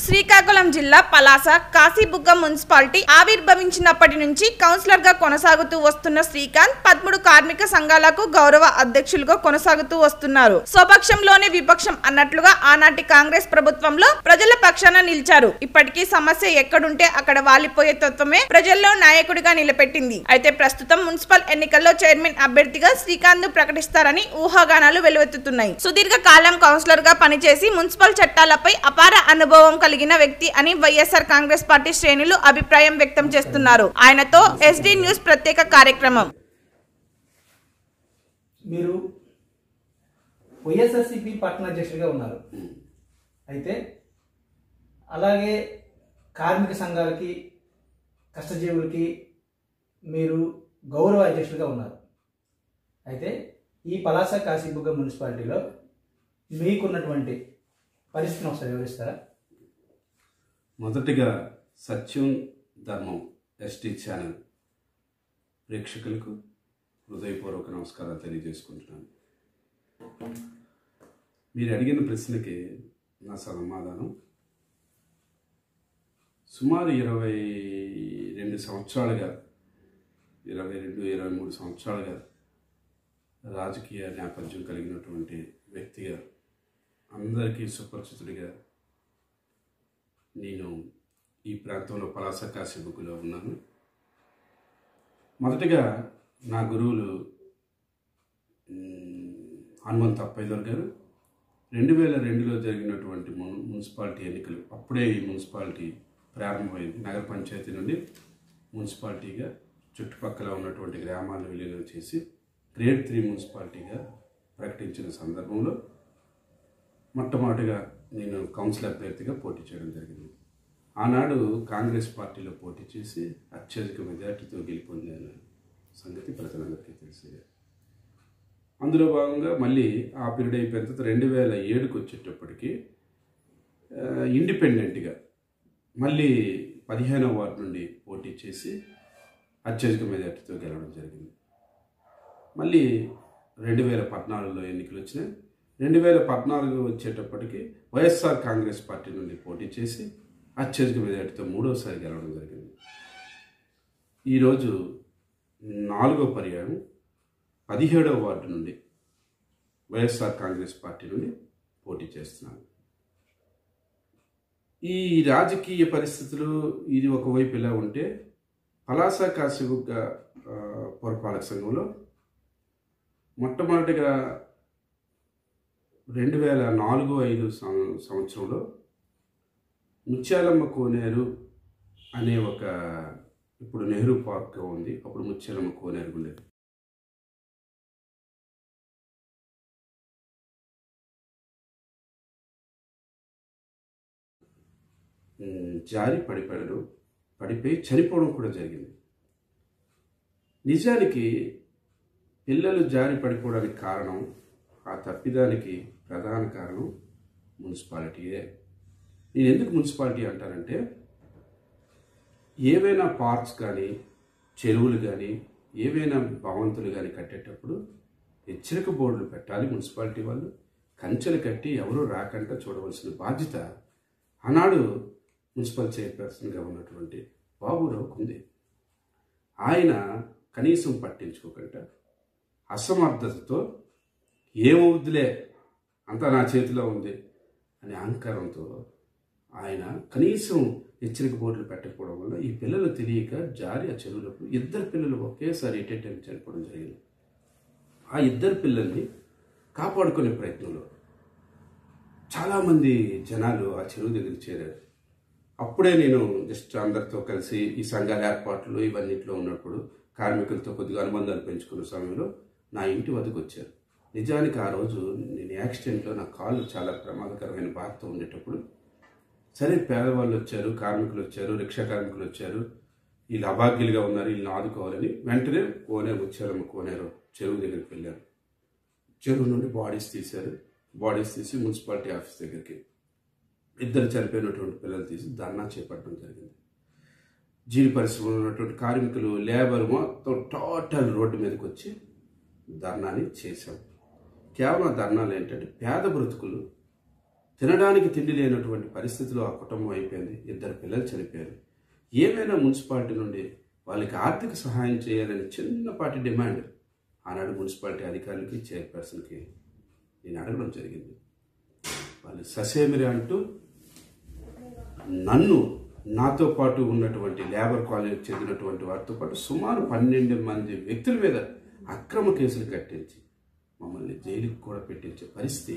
శ్రీకాకుళం జిల్లా పలాస కాశీబుగ్గ మున్సిపాలిటీ ఆవిర్భవించినప్పటి నుంచి కౌన్సిలర్ గా కొనసాగుతూ వస్తున్న శ్రీకాంత్ 13 కార్మిక సంఘాలకు గౌరవ అధ్యక్షులుగా కొనసాగుతూ వస్తున్నారు. స్వపక్షంలోనే విపక్షం అన్నట్లుగా ఆనాటి కాంగ్రెస్ ప్రభుత్వంలో ప్రజల పక్షాన నిలిచారు. ఇప్పటికీ సమస్య ఎక్కడుంటే అక్కడ వాలిపోయే తత్వమే ప్రజల్లో నాయకుడిగా నిలబెట్టింది. అయితే ప్రస్తుతం మున్సిపల్ ఎన్నికల్లో చైర్మన్ అభ్యర్థిగా శ్రీకాంత్ ప్రకటిస్తారని ఊహాగానాలు వెలువెత్తుతున్నాయి. సుదీర్ఘ కాలం కౌన్సిలర్ గా పనిచేసి మున్సిపల్ చట్టాలపై అపార అనుభవం కలిగిన వ్యక్తి అని వైఎస్ఆర్ కాంగ్రెస్ పార్టీ శ్రేణులు అభిప్రాయం వ్యక్తం చేస్తున్నారు. ఆయనతో ఎస్డి న్యూస్ ప్రత్యేక కార్యక్రమం. మీరు వైఎస్ఆర్సీపీ పట్టణ అధ్యక్షుడిగా ఉన్నారు. అయితే అలాగే కార్మిక సంఘాలకి కష్టజీవులకి మీరు గౌరవ అధ్యక్షుడిగా ఉన్నారు. అయితే ఈ పలాస కాశీబుగ్గ మున్సిపాలిటీలో మీకున్నటువంటి పరిస్థితిని ఒకసారి వివరిస్తారా? మొదటిగా సత్యం ధర్మం ఎస్టీ ఛానల్ ప్రేక్షకులకు హృదయపూర్వక నమస్కారాలు తెలియజేసుకుంటున్నాను. మీరు అడిగిన ప్రశ్నకి నా సమాధానం సుమారు 22 సంవత్సరాలుగా 23 సంవత్సరాలుగా రాజకీయ నేపథ్యం కలిగినటువంటి వ్యక్తిగా అందరికీ సుపరిచితుడిగా నేను ఈ ప్రాంతంలో పలాస కాశీబుగ్గలో ఉన్నాను. మొదటగా నా గురువులు హనుమంత్ అప్పయ్యదర్ గారు 2002లో జరిగినటువంటి మున్సిపాలిటీ ఎన్నికలు, అప్పుడే ఈ మున్సిపాలిటీ ప్రారంభమైంది. నగర పంచాయతీ నుండి మున్సిపాలిటీగా చుట్టుపక్కల ఉన్నటువంటి గ్రామాలను విలీనం చేసి గ్రేడ్ 3 మున్సిపాలిటీగా ప్రకటించిన సందర్భంలో మొట్టమొదటిగా నేను కౌన్సిల్ అభ్యర్థిగా పోటీ చేయడం జరిగింది. ఆనాడు కాంగ్రెస్ పార్టీలో పోటీ చేసి అత్యధిక మెజార్టీతో గెలుపొందిన సంగతి ప్రజలందరికీ తెలిసిందే. అందులో భాగంగా మళ్ళీ ఆ పీరియడ్ అయిపోయిన తర్వాత 2007కు వచ్చేటప్పటికి ఇండిపెండెంట్గా మళ్ళీ 15వ వార్డు నుండి పోటీ చేసి అత్యధిక మెజార్టీతో గెలవడం జరిగింది. మళ్ళీ 2014లో ఎన్నికలు వచ్చినాయి. 2014 వచ్చేటప్పటికి వైఎస్ఆర్ కాంగ్రెస్ పార్టీ నుండి పోటీ చేసి అత్యధిక మెజార్టీతో 3వసారి గెలవడం జరిగింది. ఈరోజు 4వ పర్యాయం 17వ వార్డు నుండి వైఎస్ఆర్ కాంగ్రెస్ పార్టీ నుండి పోటీ చేస్తున్నాను. ఈ రాజకీయ పరిస్థితులు ఇది ఒకవైపు ఇలా ఉంటే, పలాస కాశీబుగ్గ పురపాలక సంఘంలో మొట్టమొదటిగా 2004-05 సంవత్సరంలో ముత్యాలమ్మ కోనేరు అనే ఒక, ఇప్పుడు నెహ్రూ పార్క్ ఉంది, అప్పుడు ముత్యాలమ్మ కోనేరు ఉండేది. జారి పడిపోయి చనిపోవడం కూడా జరిగింది. నిజానికి పిల్లలు జారి పడిపోవడానికి కారణం, ఆ తప్పిదానికి ప్రధాన కారణం మున్సిపాలిటీయే. నేను ఎందుకు మున్సిపాలిటీ అంటానంటే, ఏవైనా పార్క్స్ కానీ చెరువులు కానీ ఏవైనా భవంతులు కానీ కట్టేటప్పుడు హెచ్చరిక బోర్డులు పెట్టాలి మున్సిపాలిటీ వాళ్ళు. కంచెలు కట్టి ఎవరూ రాకుండా చూడవలసిన బాధ్యత ఆనాడు మున్సిపల్ చైర్పర్సన్గా ఉన్నటువంటి బాబురావుకు ఉంది. ఆయన కనీసం పట్టించుకోకుండా అసమర్థతతో ఏమవుద్దులే అంతా నా చేతిలో ఉంది అనే అహంకారంతో ఆయన కనీసం హెచ్చరిక బోర్డులు పెట్టకపోవడం వల్ల ఈ పిల్లలు తెలియక జారి ఆ చెరువులకు 2 పిల్లలు ఒకేసారి ఎట్ ఏ టైం చనిపోవడం జరిగింది. ఆ 2 పిల్లల్ని కాపాడుకునే ప్రయత్నంలో చాలామంది జనాలు ఆ చెరువు దగ్గరికి చేరారు. అప్పుడే నేను జస్ట్ అందరితో కలిసి ఈ సంఘాల ఏర్పాట్లు ఇవన్నిట్లో ఉన్నప్పుడు కార్మికులతో కొద్దిగా అనుబంధాలు పెంచుకున్న సమయంలో నా ఇంటి వద్దకు వచ్చారు. నిజానికి ఆ రోజు నేను యాక్సిడెంట్లో నా కాళ్ళు చాలా ప్రమాదకరమైన బాధతో ఉండేటప్పుడు, సరే పేదవాళ్ళు వచ్చారు, కార్మికులు వచ్చారు, రిక్షా కార్మికులు వచ్చారు, వీళ్ళు అభాగ్యులుగా ఉన్నారు, వీళ్ళని ఆదుకోవాలని వెంటనే ముత్యాలమ్మ కోనేరు చెరువు దగ్గరికి వెళ్ళారు. చెరువు నుండి బాడీస్ తీసి మున్సిపాలిటీ ఆఫీస్ దగ్గరికి 2 చనిపోయినటువంటి పిల్లలు తీసి ధర్నా చేపట్టడం జరిగింది. జీడి పరిశ్రమలో ఉన్నటువంటి కార్మికులు, లేబర్ మొత్తం టోటల్ రోడ్డు మీదకి వచ్చి ధర్నాని చేశాం. కేవలం ధర్నాలు ఏంటంటే, పేద బ్రతుకులు తినడానికి తిండి లేనటువంటి పరిస్థితిలో ఆ కుటుంబం అయిపోయింది. 2 పిల్లలు చనిపోయారు. ఏమైనా మున్సిపాలిటీ నుండి వాళ్ళకి ఆర్థిక సహాయం చేయాలని చిన్నపాటి డిమాండ్ ఆనాడు మున్సిపాలిటీ అధికారులకి చైర్పర్సన్కి నేను అడగడం జరిగింది. వాళ్ళు ససేమిరి అంటూ నన్ను, నాతో పాటు ఉన్నటువంటి లేబర్ కాలనీకి చెందినటువంటి వారితో పాటు సుమారు 12 మంది వ్యక్తుల మీద అక్రమ కేసులు కట్టించి మమ్మల్ని జైలుకి కూడా పెట్టించే పరిస్థితి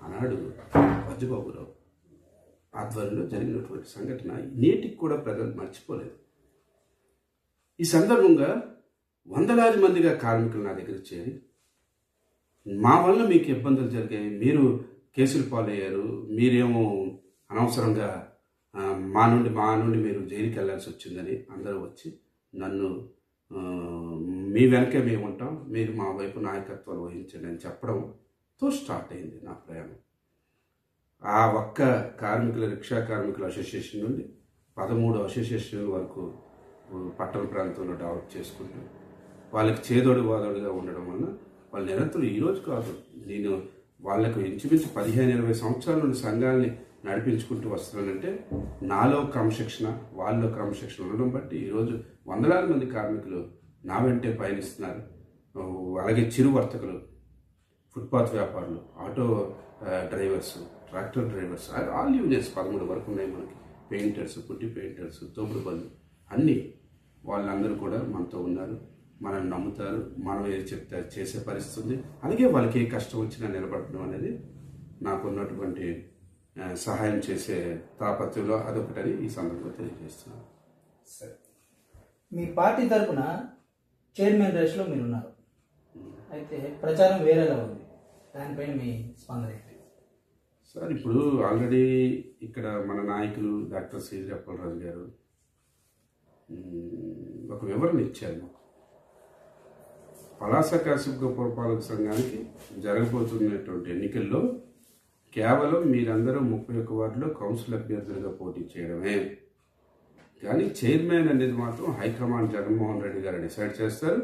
ఆనాడు వజ్రబాబురావు ఆధ్వర్యంలో జరిగినటువంటి సంఘటన నేటికి కూడా ప్రజలు మర్చిపోలేదు. ఈ సందర్భంగా వందలాది మందిగా కార్మికులు నా దగ్గర చేరి మా వల్ల మీకు ఇబ్బందులు జరిగాయి, మీరు కేసులు పాలయ్యారు, మీరేమో అనవసరంగా మా నుండి మీరు జైలుకి వెళ్ళాల్సి వచ్చిందని అందరూ వచ్చి నన్ను మీ వెనకే మేము ఉంటాం, మీరు మా వైపు నాయకత్వాలు వహించండి అని చెప్పడంతో స్టార్ట్ అయింది నా ప్రయాణం. ఆ ఒక్క రిక్షా కార్మికుల అసోసియేషన్ నుండి 13 అసోసియేషన్ల వరకు పట్టణ ప్రాంతంలో డెవలప్ చేసుకుంటూ వాళ్ళకి చేదోడు వాదోడుగా ఉండడం వల్ల వాళ్ళు నిరంతరం ఈరోజు కాదు, నేను వాళ్ళకు ఇంచుమించు 15-20 సంవత్సరాల నుండి సంఘాలని నడిపించుకుంటూ వస్తున్నానంటే నాలో క్రమశిక్షణ, వాళ్ళలో క్రమశిక్షణ ఉండడం బట్టి ఈరోజు వందలాది మంది కార్మికులు నా వెంటే పయనిస్తున్నారు. అలాగే చిరు వర్తకులు, ఫుట్పాత్ వ్యాపారులు, auto drivers, tractor drivers, all unions 13 వరకు ఉన్నాయి మనకి. పెయింటర్స్, పుట్టి పెయింటర్స్, తోపుడు బండ్లు అన్నీ వాళ్ళందరూ కూడా మనతో ఉన్నారు. మనల్ని నమ్ముతారు, మనం ఏది చెప్తే చేసే పరిస్థితి ఉంది. అలాగే వాళ్ళకి ఏ కష్టం వచ్చినా నిలబడడం అనేది నాకున్నటువంటి సహాయం చేసే తాపత్యంలో అదొకటని ఈ సందర్భంగా తెలియజేస్తున్నాను. సరే, మీ పార్టీ తరఫున చైర్మన్ రేస్లో మీరు ఉన్నారు, అయితే ప్రచారం వేరేలా ఉంది, దానిపైన మీ స్పందన ఏంటి? సార్, ఇప్పుడు ఆల్రెడీ ఇక్కడ మన నాయకులు డాక్టర్ సి అప్పలరాజు గారు ఒక వివరణ ఇచ్చారు. పలాస కాశీబుగ్గ పురపాలక సంఘానికి జరగబోతున్నటువంటి ఎన్నికల్లో కేవలం మీరందరూ 31 వార్డులో కౌన్సిల్ అభ్యర్థులుగా పోటీ చేయడమే, కానీ చైర్మన్ అనేది మాత్రం హైకమాండ్ జగన్మోహన్ రెడ్డి గారు డిసైడ్ చేస్తారు.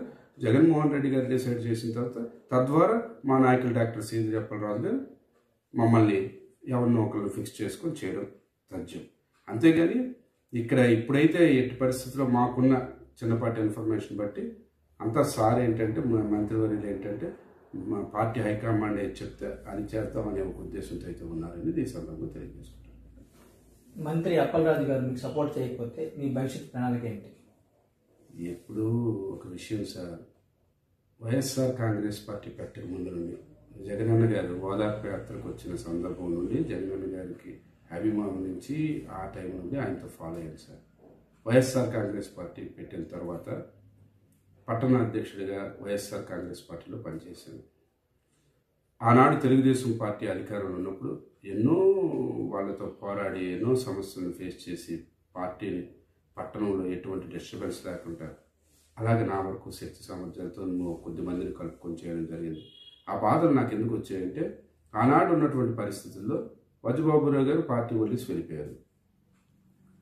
జగన్మోహన్ రెడ్డి గారు డిసైడ్ చేసిన తర్వాత తద్వారా మా నాయకులు డాక్టర్ సి అప్పలరాజు గారు మమ్మల్ని ఎవరినో ఒకరిని ఫిక్స్ చేసుకొని చేయడం తథ్యం. అంతేగాని ఇక్కడ ఇప్పుడైతే ఎట్టి పరిస్థితుల్లో మాకున్న చిన్నపాటి ఇన్ఫర్మేషన్ బట్టి అంతా సార్ ఏంటంటే మంత్రివర్యులు ఏంటంటే మా పార్టీ హైకమాండ్ ఏది చెప్తే అది చేద్దామనే ఒక ఉద్దేశంతో అయితే ఉన్నారని ఈ సందర్భంగా తెలియజేసుకుంటారు. మంత్రి అప్పలరాజు గారు మీకు సపోర్ట్ చేయకపోతే మీ భవిష్యత్ ప్రణాళిక ఏంటి? ఎప్పుడు ఒక విషయం సార్, వైఎస్ఆర్ కాంగ్రెస్ పార్టీ పెట్టక ముందు నుండి జగనన్న గారు ఓదార్పు యాత్రకు వచ్చిన సందర్భం నుండి జగనన్న గారికి అభిమానం నుంచి ఆ టైం నుండి ఆయనతో ఫాలో అయ్యాను సార్. వైఎస్ఆర్ కాంగ్రెస్ పార్టీ పెట్టిన తర్వాత పట్టణ అధ్యక్షుడిగా వైఎస్ఆర్ కాంగ్రెస్ పార్టీలో పనిచేశాను. ఆనాడు తెలుగుదేశం పార్టీ అధికారంలో ఉన్నప్పుడు ఎన్నో వాళ్ళతో పోరాడి ఎన్నో సమస్యలను ఫేస్ చేసి పార్టీని పట్టణంలో ఎటువంటి డిస్టర్బెన్స్ లేకుండా అలాగే నా వరకు శక్తి సామర్థ్యాలతో కొద్ది మందిని కలుపుకొని చేయడం జరిగింది. ఆ బాధలు నాకు ఎందుకు వచ్చాయంటే ఆనాడు ఉన్నటువంటి పరిస్థితుల్లో వజ్రబాబురావు గారు పార్టీ వదిలేసి వెళ్ళిపోయారు,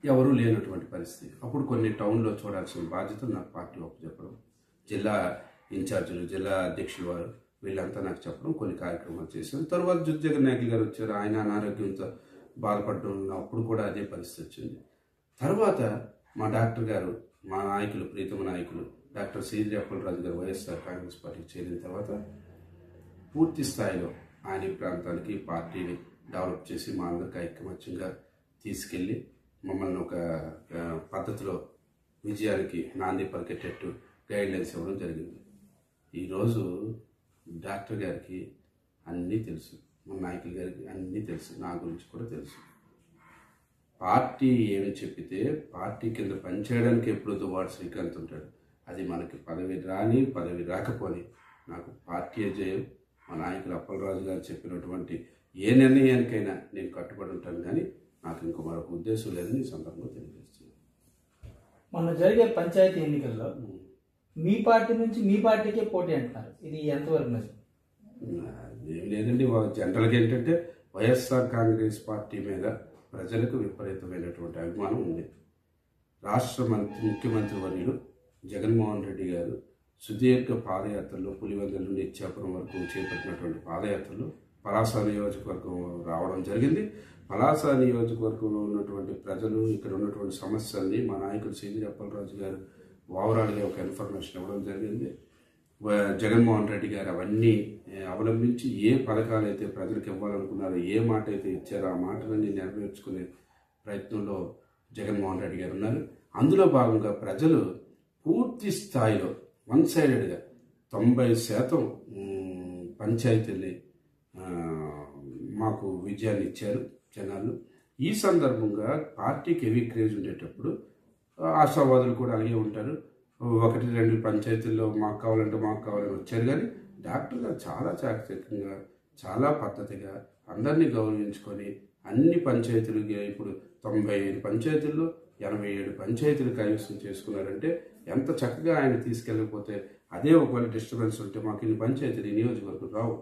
ఎవరూ లేనటువంటి పరిస్థితి. అప్పుడు కొన్ని టౌన్లో చూడాల్సిన బాధ్యత నాకు పార్టీ చెప్పడం, జిల్లా ఇన్ఛార్జీలు, జిల్లా అధ్యక్షులు వారు వీళ్ళంతా నాకు చెప్పడం, కొన్ని కార్యక్రమాలు చేశాను. తర్వాత జగన్ నాయకులు గారు వచ్చారు, ఆయన అనారోగ్యంతో బాధపడడం, అప్పుడు కూడా అదే పరిస్థితి వచ్చింది. తర్వాత మా డాక్టర్ గారు, మా నాయకులు, ప్రీతమ నాయకులు డాక్టర్ సి అప్పలరాజు గారు వైఎస్ఆర్ కాంగ్రెస్ పార్టీకి చేరిన తర్వాత పూర్తి స్థాయిలో ఆయన ప్రాంతానికి పార్టీని డెవలప్ చేసి మా అందరికీ ఐకమత్యంగా తీసుకెళ్ళి మమ్మల్ని ఒక పద్ధతిలో విజయానికి నాంది పలికేటట్టు గైడ్లైన్స్ ఇవ్వడం జరిగింది. ఈరోజు డాక్టర్ గారికి అన్నీ తెలుసు, మన నాయకుల గారికి అన్నీ తెలుసు, నా గురించి కూడా తెలుసు. పార్టీ ఏమి చెప్పితే పార్టీ కింద పనిచేయడానికి ఎప్పుడు దువ్వాడు శ్రీకాంత్ ఉంటాడు. అది మనకి పదవి రాని పదవి రాకపోని నాకు పార్టీ జయం. మా నాయకులు అప్పలరాజు గారు చెప్పినటువంటి ఏ నిర్ణయానికైనా నేను కట్టుబడి ఉంటాను, కానీ నాకు ఇంకో మరొక ఉద్దేశం లేదని ఈ సందర్భంగా తెలియజేస్తున్నాను. మొన్న జరిగే పంచాయతీ ఎన్నికల్లో మీ పార్టీ నుంచి మీ పార్టీకే పోటీ అంటున్నారు, ఇది ఎంతవరకు నిజం? ఏం లేదండి, జనరల్గా ఏంటంటే వైఎస్ఆర్ కాంగ్రెస్ పార్టీ మీద ప్రజలకు విపరీతమైనటువంటి అభిమానం ఉంది. రాష్ట్ర ముఖ్యమంత్రి వర్యులు జగన్మోహన్ రెడ్డి గారు సుదీర్ఘ పాదయాత్రలో పులివెందుల నుండి ఇచ్చాపురం వరకు చేపట్టినటువంటి పాదయాత్రలో పలాస నియోజకవర్గం రావడం జరిగింది. పలాస నియోజకవర్గంలో ఉన్నటువంటి ప్రజలు, ఇక్కడ ఉన్నటువంటి సమస్యల్ని మా నాయకుడు సిద్ది అప్పలరాజు గారు ఓవరాల్గా ఒక ఇన్ఫర్మేషన్ ఇవ్వడం జరిగింది. జగన్మోహన్ రెడ్డి గారు అవన్నీ అవలంబించి ఏ పథకాలు అయితే ప్రజలకు ఇవ్వాలనుకున్నారో, ఏ మాట అయితే ఇచ్చారో ఆ మాటలన్నీ నెరవేర్చుకునే ప్రయత్నంలో జగన్మోహన్ రెడ్డి గారు ఉన్నారు. అందులో భాగంగా ప్రజలు పూర్తి స్థాయిలో వన్ సైడెడ్గా 90% పంచాయతీల్ని మాకు విజయాన్ని ఇచ్చారు జనాలు. ఈ సందర్భంగా పార్టీకి హెవీ క్రేజ్ ఉండేటప్పుడు ఆశావాదులు కూడా అలాగే ఉంటారు. 1-2 పంచాయతీల్లో మాకు కావాలని వచ్చారు. కానీ డాక్టర్ గారు చాలా చాకచక్యంగా, చాలా పద్ధతిగా అందరినీ గౌరవించుకొని అన్ని పంచాయతీలుగా ఇప్పుడు 95 పంచాయతీల్లో 87 పంచాయతీలు కైవసం చేసుకున్నారంటే ఎంత చక్కగా ఆయన తీసుకెళ్ళకపోతే, అదే ఒకవేళ డిస్టర్బెన్స్ ఉంటే మాకు ఇన్ని పంచాయతీలు ఈ నియోజకవర్గం రావు.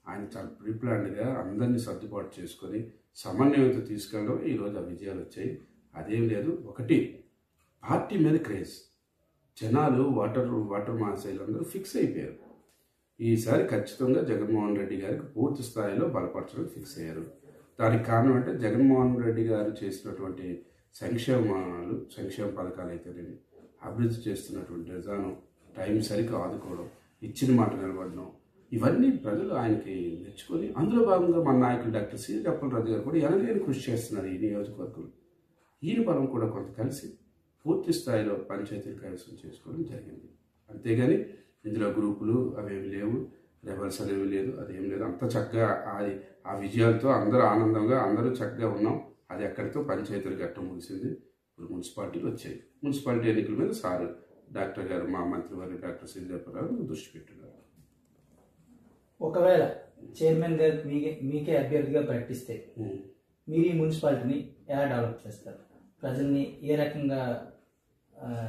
ఆయన చాలా ప్రీప్లాన్డ్గా అందరినీ సర్దుబాటు చేసుకొని సమన్వయంతో తీసుకెళ్ళడం ఈరోజు ఆ విజయాలు వచ్చాయి. అదేం లేదు, ఒకటి పార్టీ మీద క్రేజ్, జనాలు వాటర్ మహాశైలందరూ ఫిక్స్ అయిపోయారు. ఈసారి ఖచ్చితంగా జగన్మోహన్ రెడ్డి గారికి పూర్తి స్థాయిలో బలపరచడం ఫిక్స్ అయ్యారు. దానికి కారణం అంటే జగన్మోహన్ రెడ్డి గారు చేసినటువంటి సంక్షేమ పథకాలు అయితేనేమి, అభివృద్ధి చేస్తున్నటువంటి విధానం, టైం సరిగ్గా ఆదుకోవడం, ఇచ్చిన మాట నిలబడడం, ఇవన్నీ ప్రజలు ఆయనకి మెచ్చుకొని, అందులో భాగంగా మన నాయకులు డాక్టర్ సిద్ది అప్పలరాజు గారు కూడా ఎనలేని కృషి చేస్తున్నారు ఈ నియోజకవర్గంలో. ఈయన బలం కూడా కొంత కలిసి పూర్తి స్థాయిలో పంచాయతీలు కైవసం చేసుకోవడం జరిగింది. అంతేగాని ఇందులో గ్రూపులు అవేమి లేవు, రెబల్స్ అనేవి లేదు, అదేం లేదు. అంత చక్కగా ఆ విజయాలతో అందరూ ఆనందంగా అందరూ చక్కగా ఉన్నాం. అది ఎక్కడితో పంచాయతీలు గట్ట ముగిసింది. ఇప్పుడు మున్సిపాలిటీలు వచ్చాయి. మున్సిపాలిటీ ఎన్నికల మీద సార్ డాక్టర్ గారు, మా మంత్రివారు డాక్టర్ సిద్ది అప్పలరాజు దృష్టి పెట్టున్నారు. ఒకవేళ చైర్మన్ గారు మీకే అభ్యర్థిగా ప్రకటిస్తే మీరు ఈ మున్సిపాలిటీని ఎలా డెవలప్ చేస్తారు? ప్రజల్ని ఏ రకంగా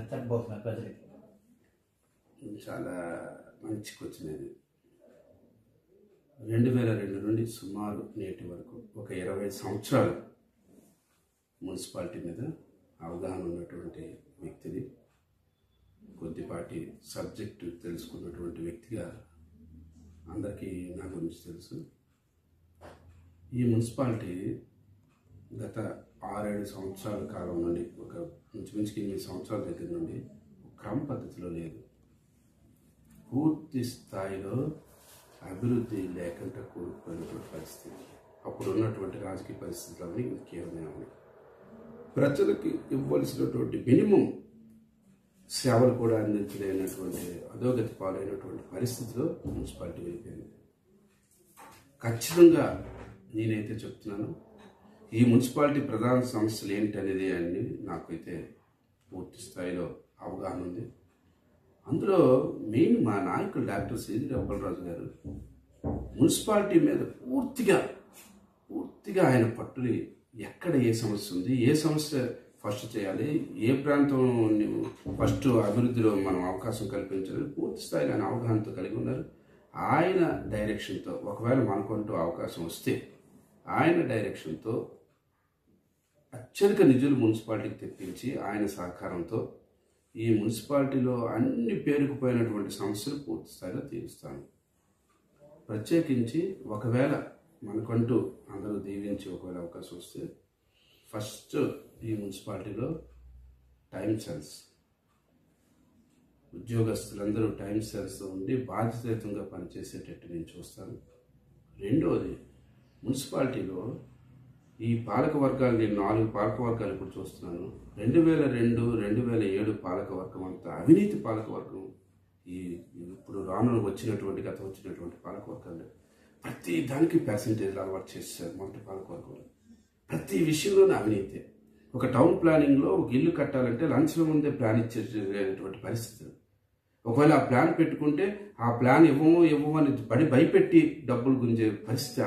చెప్పబోతున్నారు ప్రజలకి? చాలా మంచి క్వశ్చన్ ఇది. 2002 నుండి సుమారు నేటి వరకు ఒక 20 సంవత్సరాలు మున్సిపాలిటీ మీద అవగాహన ఉన్నటువంటి వ్యక్తిని, కొద్దిపాటి సబ్జెక్టు తెలుసుకున్నటువంటి వ్యక్తిగా అందరికీ నా గురించి తెలుసు. ఈ మున్సిపాలిటీ గత 6-7 సంవత్సరాల కాలం నుండి, ఒక ఇంచుమించుకి 8 సంవత్సరాల దగ్గర నుండి క్రమ పద్ధతిలో లేదు. పూర్తి స్థాయిలో అభివృద్ధి లేకుండా కూడుకుపోయినటువంటి పరిస్థితి. అప్పుడు ఉన్నటువంటి రాజకీయ పరిస్థితులన్నీ కేవలం ఉన్నాయి. ప్రజలకి ఇవ్వాల్సినటువంటి మినిమం సేవలు కూడా అందించలేనటువంటి అధోగతి పాలైనటువంటి పరిస్థితిలో మున్సిపాలిటీ వెళ్ళిపోయింది. ఖచ్చితంగా నేనైతే చెప్తున్నాను, ఈ మున్సిపాలిటీ ప్రధాన సమస్యలు ఏంటనేది అన్ని నాకైతే పూర్తి స్థాయిలో అవగాహన ఉంది. అందులో మెయిన్ మా నాయకులు డాక్టర్ సిద్ది అప్పలరాజు గారు మున్సిపాలిటీ మీద పూర్తిగా ఆయన పట్టుని, ఎక్కడ ఏ సమస్య ఉంది, ఏ సమస్య ఫస్ట్ చేయాలి, ఏ ప్రాంతం ఫస్ట్ అభివృద్ధిలో మనం అవకాశం కల్పించాలి, పూర్తి స్థాయిలో ఆయన అవగాహనతో కలిగి ఉన్నారు. ఆయన డైరెక్షన్తో ఒకవేళ మనకంటూ అవకాశం వస్తే ఆయన డైరెక్షన్తో అత్యధిక నిధులు మున్సిపాలిటీకి తెప్పించి ఆయన సహకారంతో ఈ మున్సిపాలిటీలో అన్ని పేరుకుపోయినటువంటి సమస్యలు పూర్తి స్థాయిలో తీరుస్తాను. ప్రత్యేకించి ఒకవేళ మనకంటూ అందరూ దీవించి ఒకవేళ అవకాశం వస్తే ఫస్ట్ ఈ మున్సిపాలిటీలో టైం సెన్స్, ఉద్యోగస్తులందరూ టైం సెన్స్తో ఉండి బాధ్యతాయుతంగా పనిచేసేటట్టు నేను చూస్తాను. రెండవది, మున్సిపాలిటీలో ఈ పాలక వర్గాలు, నేను 4 పాలక వర్గాలు ఇప్పుడు చూస్తున్నాను. 2002-2007 పాలక వర్గం అంతా అవినీతి పాలక వర్గం. ఇప్పుడు గత వచ్చినటువంటి పాలక వర్గాలు ప్రతి దానికి పర్సంటేజ్లు అలవాటు చేశారు. మొదటి పాలక వర్గంలో ప్రతి విషయంలోనే అవినీతి. ఒక టౌన్ ప్లానింగ్లో ఒక ఇల్లు కట్టాలంటే లంచ్ల ముందే ప్లాన్ ఇచ్చేటువంటి పరిస్థితులు. ఒకవేళ ఆ ప్లాన్ పెట్టుకుంటే ఆ ప్లాన్ ఇవ్వము అని భయపెట్టి డబ్బులు గుంజే పరిస్థితి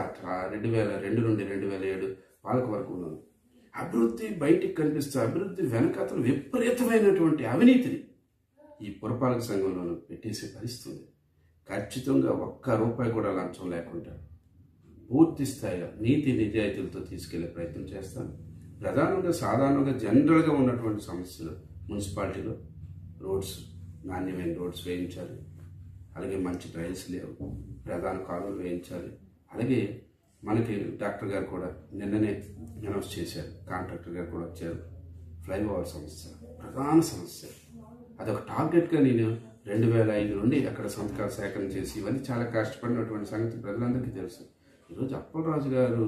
2002 నుండి 2007 పాలకవర్గంలో. అభివృద్ధి బయటికి కనిపిస్తే అభివృద్ధి వెనకాతలు విపరీతమైనటువంటి అవినీతిని ఈ పురపాలక సంఘంలో పెట్టేసే పరిస్థితి. ఖచ్చితంగా ₹1 కూడా లంచం లేకుండా పూర్తి స్థాయిలో నీతి నిజాయితీలతో తీసుకెళ్లే ప్రయత్నం చేస్తాను. ప్రధానంగా సాధారణంగా జనరల్గా ఉన్నటువంటి సమస్యలు మున్సిపాలిటీలో రోడ్స్, నాణ్యమైన రోడ్స్ వేయించాలి. అలాగే మంచి డ్రైన్స్ లేవు, ప్రధాన కాలువలు వేయించాలి. అలాగే మనకి డాక్టర్ గారు కూడా నిన్ననే అనౌన్స్ చేశారు, కాంట్రాక్టర్ గారు కూడా వచ్చారు. ఫ్లైఓవర్ సమస్య ప్రధాన సమస్య. అదొక టార్గెట్గా నేను 2005 నుండి అక్కడ సంతకాల సేకరణ చేసి ఇవన్నీ చాలా కష్టపడినటువంటి సంగతి ప్రజలందరికీ తెలుసు. ఈరోజు అప్పలరాజు గారు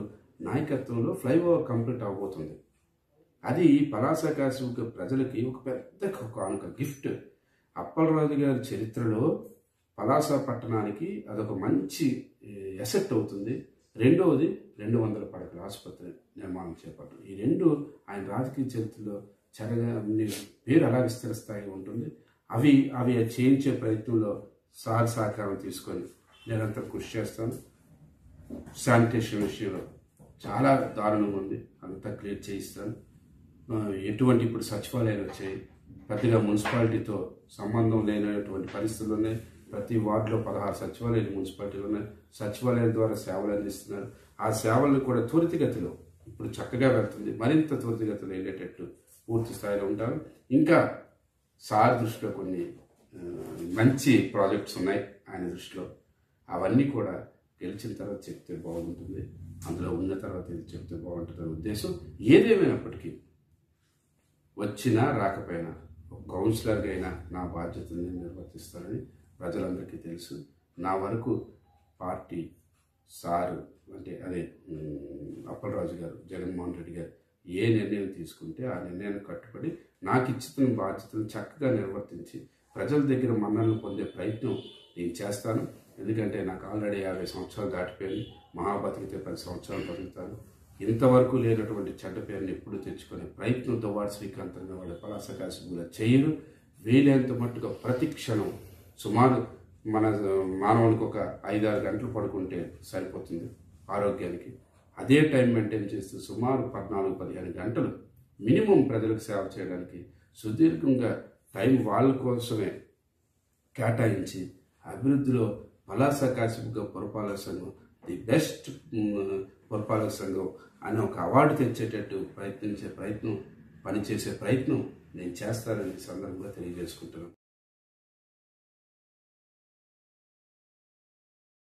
నాయకత్వంలో ఫ్లైఓవర్ కంప్లీట్ అవబోతుంది. అది పలాస కాశీబుగ్గ ప్రజలకి ఒక పెద్ద కానుక, గిఫ్ట్. అప్పలరాజు గారి చరిత్రలో పలాస పట్టణానికి అదొక మంచి ఎసెట్ అవుతుంది. రెండవది 200 పడకల ఆసుపత్రి నిర్మాణం చేపట్టడం. ఈ రెండు ఆయన రాజకీయ చరిత్రలో పేరు అలా విస్తరిస్తాయి ఉంటుంది. అవి చేయించే ప్రయత్నంలో సహకారం తీసుకొని నిరంతరం కృషి చేస్తాను. శానిటేషన్ విషయంలో చాలా దారుణంగా ఉంది, అంతా క్లియర్ చేయిస్తాను. ఎటువంటి ఇప్పుడు సచివాలయాలు వచ్చాయి, పెద్దగా మున్సిపాలిటీతో సంబంధం లేనటువంటి పరిస్థితులు ఉన్నాయి. ప్రతి వార్డులో 16 సచివాలయాలు మున్సిపాలిటీలు ఉన్నాయి. సచివాలయాల ద్వారా సేవలు అందిస్తున్నారు. ఆ సేవలను కూడా త్వరితగతిలో ఇప్పుడు చక్కగా వెళ్తుంది. మరింత త్వరితగతిలో వెళ్ళేటట్టు పూర్తి స్థాయిలో ఉంటారు. ఇంకా సార్ దృష్టిలో కొన్ని మంచి ప్రాజెక్ట్స్ ఉన్నాయి ఆయన దృష్టిలో. అవన్నీ కూడా గెలిచిన తర్వాత చెప్తే బాగుంటుంది, అందులో ఉన్న తర్వాత ఇది చెప్తే బాగుంటుంది ఉద్దేశం. ఏదేమైనప్పటికీ వచ్చినా రాకపోయినా ఒక కౌన్సిలర్గా అయినా నా బాధ్యతని నిర్వర్తిస్తానని ప్రజలందరికీ తెలుసు. నా వరకు పార్టీ సారు అంటే అదే అప్పలరాజు గారు, జగన్మోహన్ రెడ్డి గారు ఏ నిర్ణయం తీసుకుంటే ఆ నిర్ణయాన్ని కట్టుబడి నాకు ఇచ్చిన బాధ్యతను చక్కగా నిర్వర్తించి ప్రజల దగ్గర మన్ననలు పొందే ప్రయత్నం నేను చేస్తాను. ఎందుకంటే నాకు ఆల్రెడీ 50 సంవత్సరాలు దాటిపోయింది. బతికితే 10 సంవత్సరాలు బతుకుతాను. ఇంతవరకు లేనటువంటి చెడ్డ పేరుని ఎప్పుడు తెచ్చుకునే ప్రయత్నం దువ్వాడ శ్రీకాంత్ వాళ్ళ పలాస కాశీబుగ్గ చేయరు. వీలైనంత మట్టుగా ప్రతి క్షణం సుమారు మన మానవునికి ఒక 5-6 గంటలు పడుకుంటే సరిపోతుంది ఆరోగ్యానికి. అదే టైం మెయింటైన్ చేస్తూ సుమారు 14-15 గంటలు మినిమం ప్రజలకు సేవ చేయడానికి సుదీర్ఘంగా టైం వాళ్ళ కోసమే కేటాయించి అభివృద్ధిలో పలాస కాశీబుగ్గ పురపాలక సంఘం ది బెస్ట్ పురపాలక సంఘం అనే ఒక అవార్డు తెచ్చేటట్టు పనిచేసే ప్రయత్నం నేను చేస్తానని సందర్భంగా తెలియజేసుకుంటున్నాను.